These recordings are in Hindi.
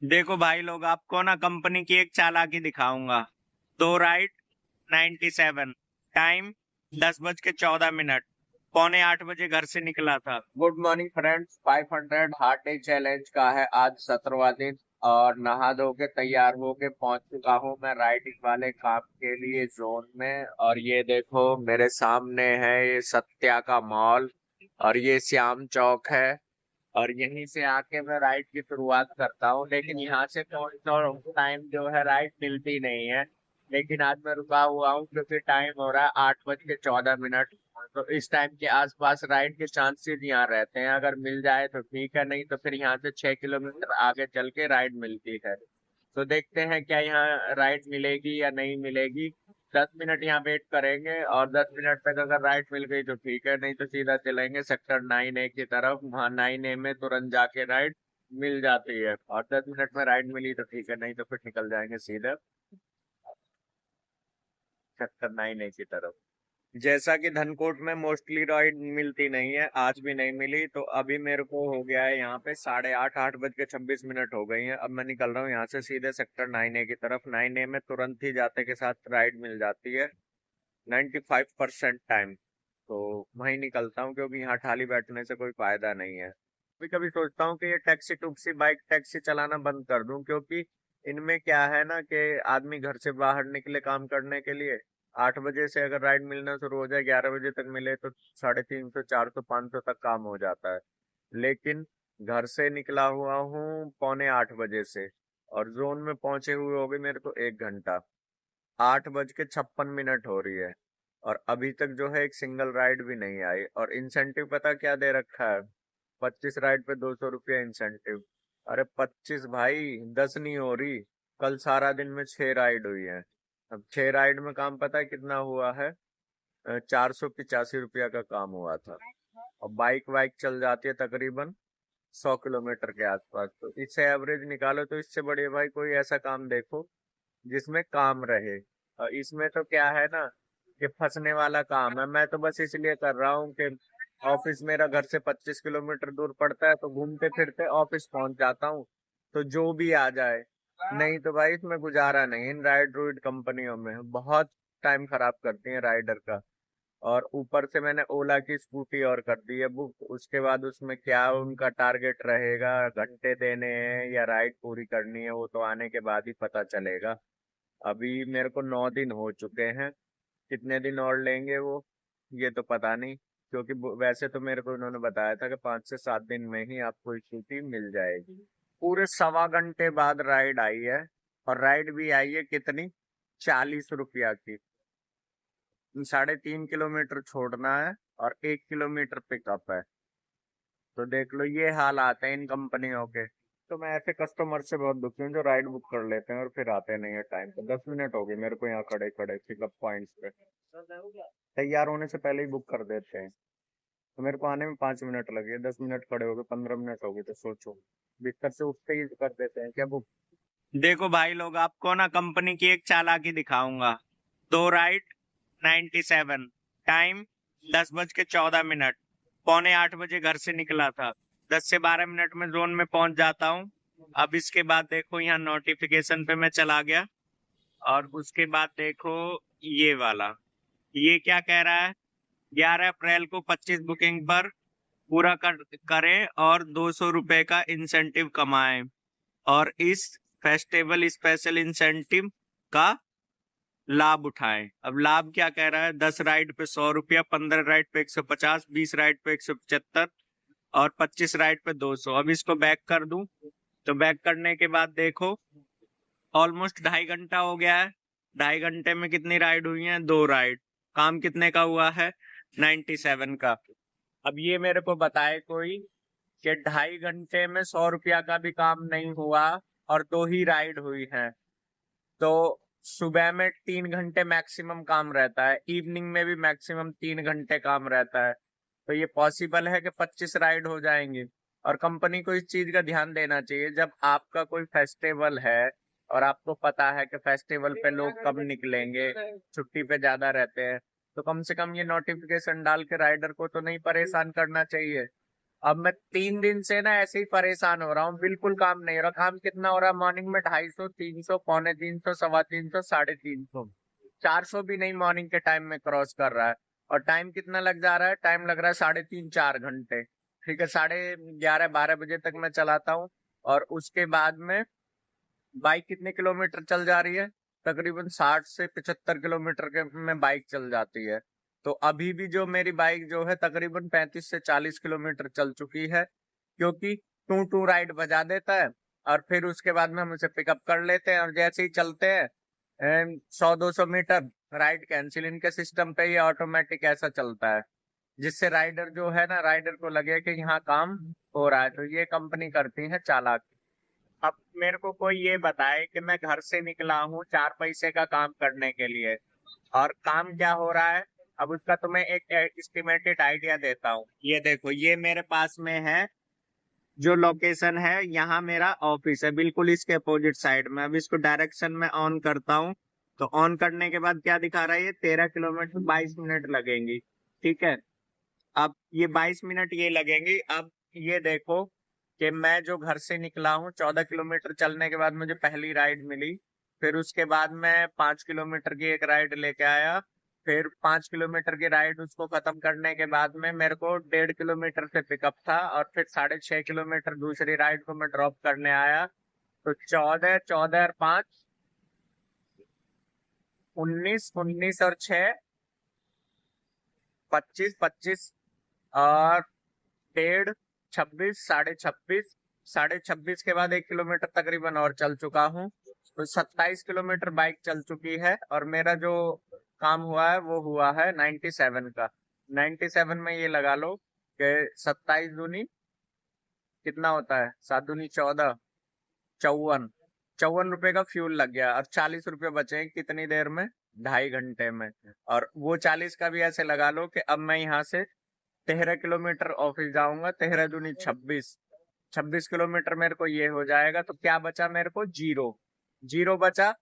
देखो भाई लोग, आपको ना कंपनी की एक चालाकी दिखाऊंगा। दो राइड 97, टाइम 10:14। 7:45 घर से निकला था। Good morning friends, 500 hard day challenge का है आज 17वां दिन। और नहा धो के तैयार हो के पहुंच चुका हूं मैं राइडिंग वाले काम के लिए जोन में। और ये देखो मेरे सामने है ये सत्या का मॉल और ये श्याम चौक है। और यहीं से आके मैं राइड की शुरुआत करता हूँ, लेकिन यहाँ से पहुंचना टाइम जो है राइड मिलती नहीं है। लेकिन आज मैं रुका हुआ हूँ क्योंकि टाइम हो रहा है 8:14। तो इस टाइम के आसपास राइड के चांसेस यहाँ रहते हैं, अगर मिल जाए तो ठीक है, नहीं तो फिर यहाँ से 6 किलोमीटर आगे चल के राइड मिलती है। तो देखते हैं क्या यहाँ राइड मिलेगी या नहीं मिलेगी। 10 मिनट यहाँ वेट करेंगे और 10 मिनट तक अगर राइड मिल गई तो ठीक है, नहीं तो सीधा चलेंगे सेक्टर 9A की तरफ। वहाँ 9A में तुरंत जाके राइड मिल जाती है, और 10 मिनट में राइड मिली तो ठीक है, नहीं तो फिर निकल जाएंगे सीधे सेक्टर 9A की तरफ। जैसा कि धनकोट में मोस्टली राइड मिलती नहीं है, आज भी नहीं मिली, तो अभी मेरे को हो गया है यहाँ पे 8:30, 8:26 हो गई हैं। अब मैं निकल रहा हूँ यहाँ से सीधे सेक्टर 9A की तरफ। 9A में तुरंत ही जाते के साथ राइड मिल जाती है 95% टाइम। तो वहीं निकलता हूँ क्योंकि यहाँ खाली बैठने से कोई फायदा नहीं है। कभी कभी सोचता हूँ कि ये टैक्सी टुक्सी बाइक टैक्सी चलाना बंद कर दूं, क्योंकि इनमें क्या है ना कि आदमी घर से बाहर निकले काम करने के लिए, 8 बजे से अगर राइड मिलना शुरू हो जाए 11 बजे तक मिले तो 350, 400, 500 तक काम हो जाता है। लेकिन घर से निकला हुआ हूँ पौने 8 बजे से, और जोन में पहुंचे हुए हो गए मेरे को 1 घंटा। 8:56 हो रही है और अभी तक जो है एक सिंगल राइड भी नहीं आई। और इंसेंटिव पता क्या दे रखा है? 25 राइड पे 200 रुपया इंसेंटिव। अरे 25 भाई, 10 नहीं हो रही। कल सारा दिन में 6 राइड हुई है। अब 6 राइड में काम पता है कितना हुआ है? 485 रुपया का काम हुआ था। और बाइक वाइक चल जाती है तकरीबन 100 किलोमीटर के आसपास, तो इससे एवरेज निकालो, तो इससे बढ़िया भाई कोई ऐसा काम देखो जिसमें काम रहे। और इसमें तो क्या है ना कि फंसने वाला काम है। मैं तो बस इसलिए कर रहा हूँ कि ऑफिस मेरा घर से 25 किलोमीटर दूर पड़ता है, तो घूमते फिरते ऑफिस पहुंच जाता हूँ। तो जो भी आ जाए, नहीं तो भाई इसमें गुजारा नहीं। इन राइड रूइड कंपनियों में बहुत टाइम खराब करती है राइडर का। और ऊपर से मैंने ओला की स्कूटी और कर दी है बुक। उसके बाद उसमें क्या उनका टारगेट रहेगा, घंटे देने हैं या राइड पूरी करनी है, वो तो आने के बाद ही पता चलेगा। अभी मेरे को 9 दिन हो चुके हैं। कितने दिन और लेंगे वो, ये तो पता नहीं, क्योंकि वैसे तो मेरे को उन्होंने बताया था कि 5 से 7 दिन में ही आपको स्कूटी मिल जाएगी। पूरे सवा घंटे बाद राइड आई है। और राइड भी आई है कितनी? 40 रुपया की। 3.5 किलोमीटर छोड़ना है और 1 किलोमीटर पिकअप है। तो देख लो ये हाल आते हैं इन कंपनियों के। तो मैं ऐसे कस्टमर से बहुत दुखी हूँ जो राइड बुक कर लेते हैं और फिर आते नहीं है टाइम पे। 10 मिनट हो गए मेरे को यहाँ खड़े खड़े पिकअप पॉइंट्स पे। तैयार होने से पहले ही बुक कर देते हैं, तो मेरे को आने में 5 मिनट लगे, 10 मिनट खड़े हो गए, 15 मिनट हो गए, तो सोचो बिस्तर से उठते ही कर देते हैं क्या बुक। देखो भाई लोग, आपको ना कंपनी की एक चालाकी दिखाऊंगा। दो राइड 97, टाइम 10:14। 7:45 घर से निकला था। 10 से 12 मिनट में जोन में पहुंच जाता हूँ। अब इसके बाद देखो यहाँ नोटिफिकेशन पे मैं चला गया, और उसके बाद देखो ये वाला, ये क्या कह रहा है? 11 अप्रैल को 25 बुकिंग पर पूरा करें और 200 रुपए का इंसेंटिव कमाएं, और इस फेस्टिवल स्पेशल इंसेंटिव का लाभ उठाएं। अब लाभ क्या कह रहा है? 10 राइड पे 100 रुपया, 15 राइड पे 150, 20 राइड पे 175, और 25 राइड पे 200। अब इसको बैक कर दूं, तो बैक करने के बाद देखो ऑलमोस्ट 2.5 घंटा हो गया है। 2.5 घंटे में कितनी राइड हुई है? 2 राइड। काम कितने का हुआ है? 97 का। अब ये मेरे को बताए कोई कि 2.5 घंटे में 100 रुपया का भी काम नहीं हुआ और 2 ही राइड हुई है। तो सुबह में 3 घंटे मैक्सिमम काम रहता है, इवनिंग में भी मैक्सिमम 3 घंटे काम रहता है। तो ये पॉसिबल है कि 25 राइड हो जाएंगी। और कंपनी को इस चीज का ध्यान देना चाहिए, जब आपका कोई फेस्टिवल है और आपको पता है कि फेस्टिवल पे लोग कब निकलेंगे, छुट्टी पे ज्यादा रहते हैं, तो कम से कम ये नोटिफिकेशन डाल के राइडर को तो नहीं परेशान करना चाहिए। अब मैं 3 दिन से ना ऐसे ही परेशान हो रहा हूँ, बिल्कुल काम नहीं हो रहा। काम कितना हो रहा है, मॉर्निंग में 250, 300, पौने 300, सवा 300, 350, 400 भी नहीं मॉर्निंग के टाइम में क्रॉस कर रहा है। और टाइम कितना लग जा रहा है, टाइम लग रहा है 3.5 4 घंटे। ठीक है, 11:30 12 बजे तक मैं चलाता हूँ। और उसके बाद में बाइक कितने किलोमीटर चल जा रही है, तकरीबन 60 से 75 किलोमीटर के में बाइक चल जाती है। तो अभी भी जो मेरी बाइक जो है तकरीबन 35 से 40 किलोमीटर चल चुकी है, क्योंकि टू टू राइड बजा देता है। और फिर उसके बाद में हम उसे पिकअप कर लेते हैं, और जैसे ही चलते हैं 100 200 मीटर राइड कैंसिल, इनके सिस्टम पे ये ऑटोमेटिक ऐसा चलता है, जिससे राइडर जो है ना, राइडर को लगे कि यहाँ काम हो रहा है। तो ये कंपनी करती है चालाक। अब मेरे को कोई ये बताए कि मैं घर से निकला हूँ 4 पैसे का काम करने के लिए, और काम क्या हो रहा है। अब उसका तो मैं एक एस्टिमेटेड आइडिया देता हूँ। ये देखो, ये मेरे पास में है जो लोकेशन है, यहाँ मेरा ऑफिस है बिल्कुल इसके अपोजिट साइड में। अब इसको डायरेक्शन में ऑन करता हूँ, तो ऑन करने के बाद क्या दिखा रहा है, ये 13 किलोमीटर 22 मिनट लगेंगी। ठीक है, अब ये 22 मिनट ये लगेंगी। अब ये देखो कि मैं जो घर से निकला हूँ, 14 किलोमीटर चलने के बाद मुझे पहली राइड मिली। फिर उसके बाद मैं 5 किलोमीटर की एक राइड लेके आया। फिर 5 किलोमीटर की राइड उसको खत्म करने के बाद में मेरे को 1.5 किलोमीटर से पिकअप था, और फिर 6.5 किलोमीटर दूसरी राइड को मैं ड्रॉप करने आया। तो 14 14 और 5 19 19 और 6 25 25 और 1.5 26 26 26 के बाद 1 किलोमीटर तकरीबन और चल चुका हूँ। तो 27 किलोमीटर बाइक चल चुकी है, और मेरा जो काम हुआ है वो हुआ है 97 का। 97 में ये लगा लो कि 27 दूनी कितना होता है, 7 दूनी 14, 54। 54 रुपए का फ्यूल लग गया, और 40 रुपए बचे कितनी देर में, 2.5 घंटे में। और वो 40 का भी ऐसे लगा लो कि अब मैं यहाँ से 13 किलोमीटर ऑफिस जाऊंगा, 13 दूनी 26, 26 किलोमीटर मेरे को ये हो जाएगा। तो क्या बचा मेरे को, जीरो। जीरो बचा।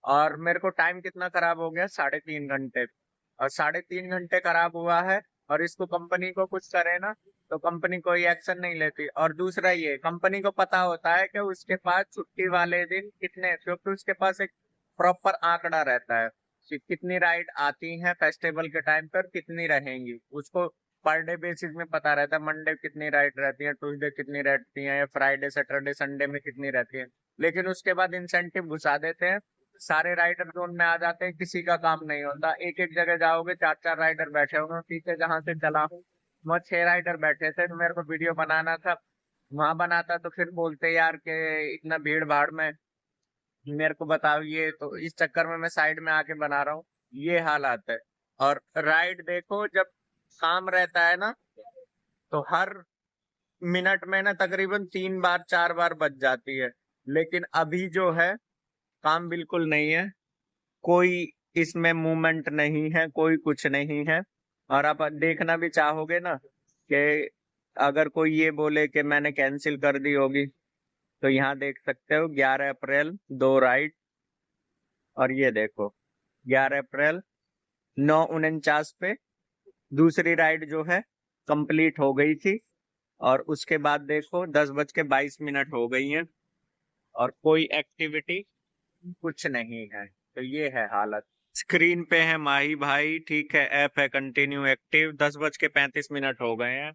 और मेरे को टाइम कितना खराब हो गया, 3.5 घंटे। और 3.5 घंटे खराब हुआ है, और इसको कंपनी को कुछ करे ना, तो कंपनी कोई एक्शन नहीं लेती। और दूसरा, ये कंपनी को पता होता है कि उसके पास छुट्टी वाले दिन कितने, क्योंकि उसके पास एक प्रॉपर आंकड़ा रहता है कि कितनी राइड आती हैं फेस्टिवल के टाइम पर, कितनी रहेंगी उसको पर डे बेसिस में पता रहता है। मंडे कितनी राइड रहती है, ट्यूसडे कितनी रहती है, या फ्राइडे सैटरडे संडे में कितनी रहती है। लेकिन उसके बाद इंसेंटिव घुसा देते हैं, सारे राइडर जोन में आ जाते हैं, किसी का काम नहीं होता। एक एक जगह जाओगे, 4 4 राइडर बैठे होंगे। पीछे जहां से चला हूँ वहाँ 6 राइडर बैठे थे, तो मेरे को वीडियो बनाना था, वहां बनाता तो फिर बोलते यार कि इतना भीड़ भाड़ में मेरे को बताओ। ये तो इस चक्कर में मैं साइड में आके बना रहा हूँ। ये हालात है। और राइड देखो, जब काम रहता है ना, तो हर मिनट में ना तकरीबन 3 बार 4 बार बच जाती है। लेकिन अभी जो है काम बिल्कुल नहीं है, कोई इसमें मूवमेंट नहीं है, कोई कुछ नहीं है। और आप देखना भी चाहोगे ना कि अगर कोई ये बोले कि मैंने कैंसिल कर दी होगी, तो यहाँ देख सकते हो 11 अप्रैल 2 राइड। और ये देखो 11 अप्रैल 9:49 पे दूसरी राइड जो है कंप्लीट हो गई थी। और उसके बाद देखो 10:22 हो गई हैं, और कोई एक्टिविटी कुछ नहीं है। तो ये है हालत। स्क्रीन पे है माही भाई, ठीक है, ऐप है कंटिन्यू एक्टिव। 10:35 हो गए हैं,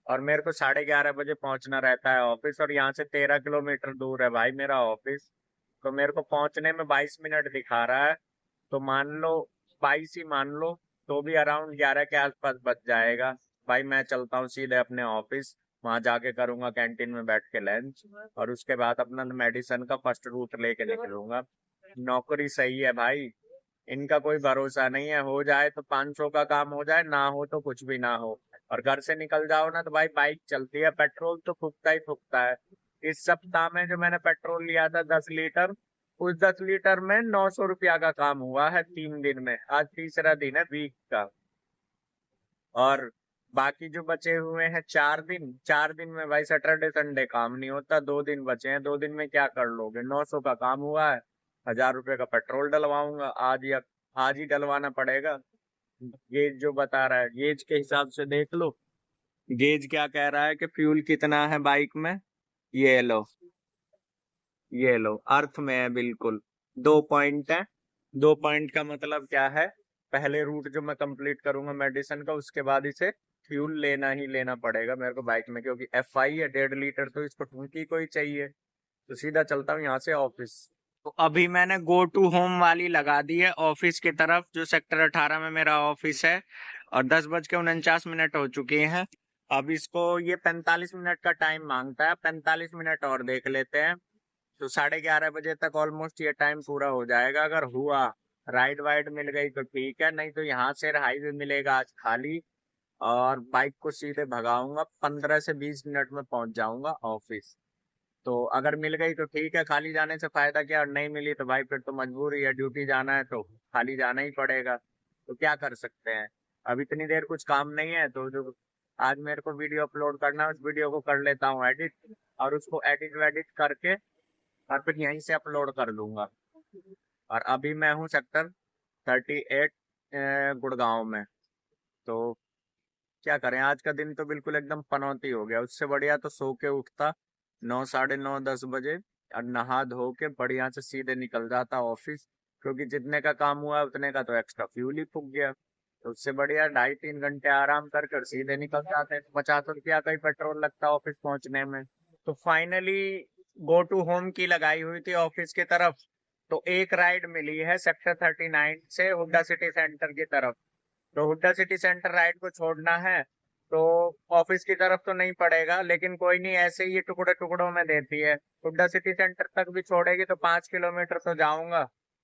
और मेरे को 11:30 बजे पहुंचना रहता है ऑफिस, और यहाँ से 13 किलोमीटर दूर है भाई मेरा ऑफिस। तो मेरे को पहुंचने में 22 मिनट दिखा रहा है। तो मान लो 22 ही मान लो, तो भी अराउंड 11 के आसपास बच जाएगा। भाई मैं चलता हूँ सीधे अपने ऑफिस, वहां जाके करूंगा कैंटीन में बैठ के लंच, और उसके बाद अपना मेडिसिन का फर्स्ट रूट लेके निकलूंगा। नौकरी सही है भाई, इनका कोई भरोसा नहीं है। हो जाए तो 500 का काम हो जाए, ना हो तो कुछ भी ना हो। और घर से निकल जाओ ना, तो भाई बाइक चलती है, पेट्रोल तो फूकता ही फूकता है। इस सप्ताह में जो मैंने पेट्रोल लिया था 10 लीटर, उस 10 लीटर में 900 रुपया का काम हुआ है 3 दिन में। आज तीसरा दिन है वीक का। और बाकी जो बचे हुए हैं 4 दिन, 4 दिन में भाई सैटरडे संडे काम नहीं होता। 2 दिन बचे हैं, 2 दिन में क्या कर लोगे। 900 का काम हुआ है, 1000 रुपये का पेट्रोल डलवाऊंगा आज, या आज ही डलवाना पड़ेगा। ये जो बता रहा है गेज के हिसाब से देख लो, गेज क्या कह रहा है कि फ्यूल कितना है बाइक में, ये लो, ये लो, अर्थ में है बिल्कुल। 2 पॉइंट है। 2 पॉइंट का मतलब क्या है, पहले रूट जो मैं कंप्लीट करूंगा मेडिसिन का, उसके बाद इसे फ्यूल लेना ही लेना पड़ेगा मेरे को बाइक में, क्योंकि FI है 1.5 लीटर, तो इसको टंकी को ही चाहिए। तो सीधा चलता हूँ यहाँ से ऑफिस। तो अभी मैंने गो टू होम वाली लगा दी है ऑफिस की तरफ, जो सेक्टर 18 में मेरा ऑफिस है, और 10:49 हो चुके हैं। अब इसको ये 45 मिनट का टाइम मांगता है, 45 मिनट और देख लेते हैं। तो 11:30 बजे तक ऑलमोस्ट ये टाइम पूरा हो जाएगा। अगर हुआ, राइड वाइड मिल गई तो ठीक है, नहीं तो यहाँ से हाईवे मिलेगा आज खाली, और बाइक को सीधे भगाऊंगा, 15 से 20 मिनट में पहुंच जाऊंगा ऑफिस। तो अगर मिल गई तो ठीक है, खाली जाने से फायदा क्या, और नहीं मिली तो भाई फिर तो मजबूरी है, ड्यूटी जाना है तो खाली जाना ही पड़ेगा। तो क्या कर सकते हैं, अब इतनी देर कुछ काम नहीं है, तो जो आज मेरे को वीडियो अपलोड करना है, उस वीडियो को कर लेता हूँ एडिट, और उसको एडिट वेडिट करके और फिर यहीं से अपलोड कर दूंगा। और अभी मैं हूँ सेक्टर 38 गुड़गांव में। तो क्या करें, आज का दिन तो बिल्कुल एकदम पनौती हो गया। उससे बढ़िया तो सो के उठता 9, साढ़े 9, 10 बजे, और नहा धो के बढ़िया से सीधे निकल जाता ऑफिस, क्योंकि जितने का काम हुआ है उतने का तो एक्स्ट्रा फ्यूल ही फूक गया। तो उससे बढ़िया 2.5-3 घंटे आराम कर कर सीधे निकल जाते हैं, तो 50 रुपया का ही पेट्रोल लगता है ऑफिस पहुंचने में। तो फाइनली गो टू होम की लगाई हुई थी ऑफिस की तरफ, तो एक राइड मिली है सेक्टर 39 से हुड्डा सिटी सेंटर की तरफ। तो हुड्डा सिटी सेंटर राइड को छोड़ना है तो ऑफिस की तरफ तो नहीं पड़ेगा, लेकिन कोई नहीं, ऐसे ही ये टुकड़े टुकड़ों में देती है। हुड्डा सिटी सेंटर तक भी छोड़ेगी तो 5 किलोमीटर तो जाऊंगा,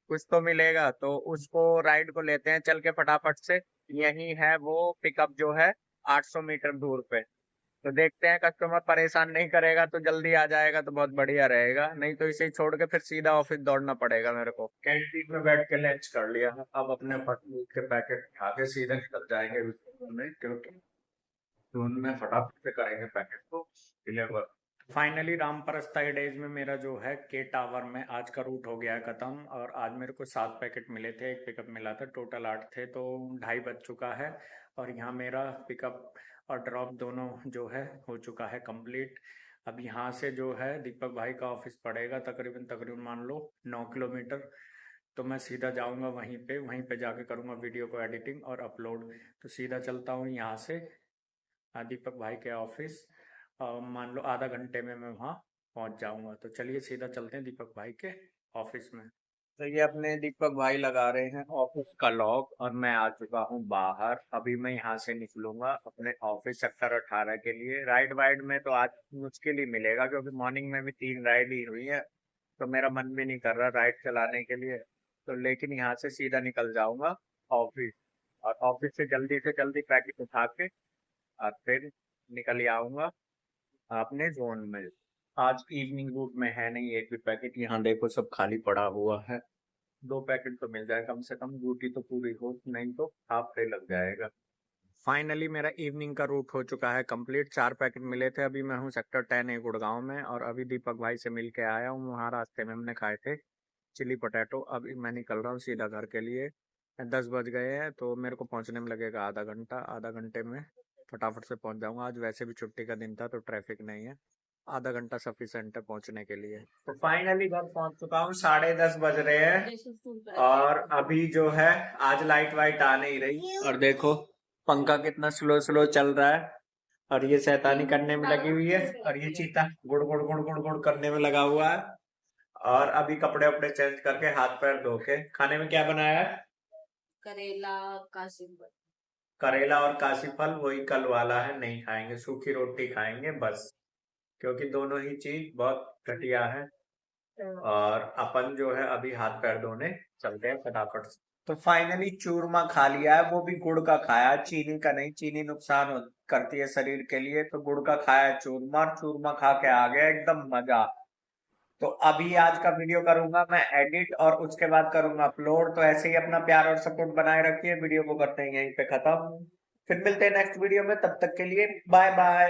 कुछ तो मिलेगा, तो उसको राइड को लेते हैं चल के फटाफट से। यही है वो पिकअप जो है 800 मीटर दूर पे। तो देखते हैं, कस्टमर परेशान नहीं करेगा तो जल्दी आ जाएगा तो बहुत बढ़िया रहेगा, नहीं तो इसे ही छोड़ के फिर सीधा ऑफिस दौड़ना पड़ेगा मेरे को। कैंटीन में बैठ के लंच कर लिया है, अब अपने फटूट के पैकेट खा के सीधे निकल जाएंगे में, क्योंकि उनमें फटाफट से करेंगे पैकेट को डिलीवर। फाइनली रामपरस्ता डेज में मेरा जो है के टावर में आज का रूट हो गया है खत्म, और आज मेरे को 7 पैकेट मिले थे, एक पिकअप मिला था, टोटल 8 थे, तो 2:30 बज चुका है। और यहाँ मेरा पिकअप और ड्रॉप दोनों जो है हो चुका है कंप्लीट। अब यहाँ से जो है दीपक भाई का ऑफिस पड़ेगा तकरीबन तकरीबन मान लो 9 किलोमीटर। तो मैं सीधा जाऊँगा वहीं पे जाके करूँगा वीडियो को एडिटिंग और अपलोड। तो सीधा चलता हूँ यहाँ से दीपक भाई के ऑफिस, मान लो आधा घंटे में मैं वहाँ पहुँच जाऊँगा। तो चलिए सीधा चलते हैं दीपक भाई के ऑफिस में। तो ये अपने दीपक भाई लगा रहे हैं ऑफिस का लॉक, और मैं आ चुका हूँ बाहर। अभी मैं यहाँ से निकलूंगा अपने ऑफिस सेक्टर 18 के लिए। राइड वाइड में तो आज मुश्किल ही मिलेगा, क्योंकि मॉर्निंग में भी 3 राइड ही हुई है, तो मेरा मन भी नहीं कर रहा राइड चलाने के लिए। तो लेकिन यहाँ से सीधा निकल जाऊंगा ऑफिस, और ऑफिस से जल्दी पैकेट उठा के और फिर निकल आऊंगा अपने जोन में। आज इवनिंग रूट में है नहीं एक भी पैकेट, यहाँ देखो सब खाली पड़ा हुआ है। 2 पैकेट तो मिल जाए कम से कम, ड्यूटी तो पूरी हो, नहीं तो हाफ डे लग जाएगा। फाइनली मेरा इवनिंग का रूट हो चुका है कंप्लीट। 4 पैकेट मिले थे। अभी मैं हूँ सेक्टर 10 गुड़गांव में, और अभी दीपक भाई से मिल के आया हूँ। वहाँ रास्ते में हमने खाए थे चिली पोटैटो। अभी मैं निकल रहा हूँ सीधा घर के लिए। 10 बज गए हैं, तो मेरे को पहुँचने में लगेगा आधा घंटा। आधा घंटे में फटाफट से पहुँच जाऊँगा। आज वैसे भी छुट्टी का दिन था तो ट्रैफिक नहीं है, आधा घंटा सफिशिएंट है पहुँचने के लिए। तो फाइनली घर पहुँच चुका हूँ, 10:30 बज रहे हैं, और अभी जो है आज लाइट वाइट आ नहीं रही, और देखो पंखा कितना स्लो स्लो चल रहा है, और ये शैतानी करने में लगी हुई है, और ये चीता गुड़ गुड़ गुड़ गुड़ गुड़ करने में लगा हुआ है। और अभी कपड़े वपड़े चेंज करके हाथ पैर धो के, खाने में क्या बनाया है? करेला काशी फल। करेला और काशी फल वही कल वाला है, नहीं खाएंगे, सूखी रोटी खाएंगे बस, क्योंकि दोनों ही चीज बहुत घटिया है। और अपन जो है अभी हाथ पैर धोने चलते हैं फटाफट से। तो फाइनली चूरमा खा लिया है, वो भी गुड़ का खाया, चीनी का नहीं, चीनी नुकसान करती है शरीर के लिए, तो गुड़ का खाया चूरमा, और चूरमा खा के आ गया एकदम मजा। तो अभी आज का वीडियो करूंगा मैं एडिट, और उसके बाद करूंगा अपलोड। तो ऐसे ही अपना प्यार और सपोर्ट बनाए रखिए। वीडियो को करते हैं यहीं पे खत्म, फिर मिलते हैं नेक्स्ट वीडियो में, तब तक के लिए बाय बाय।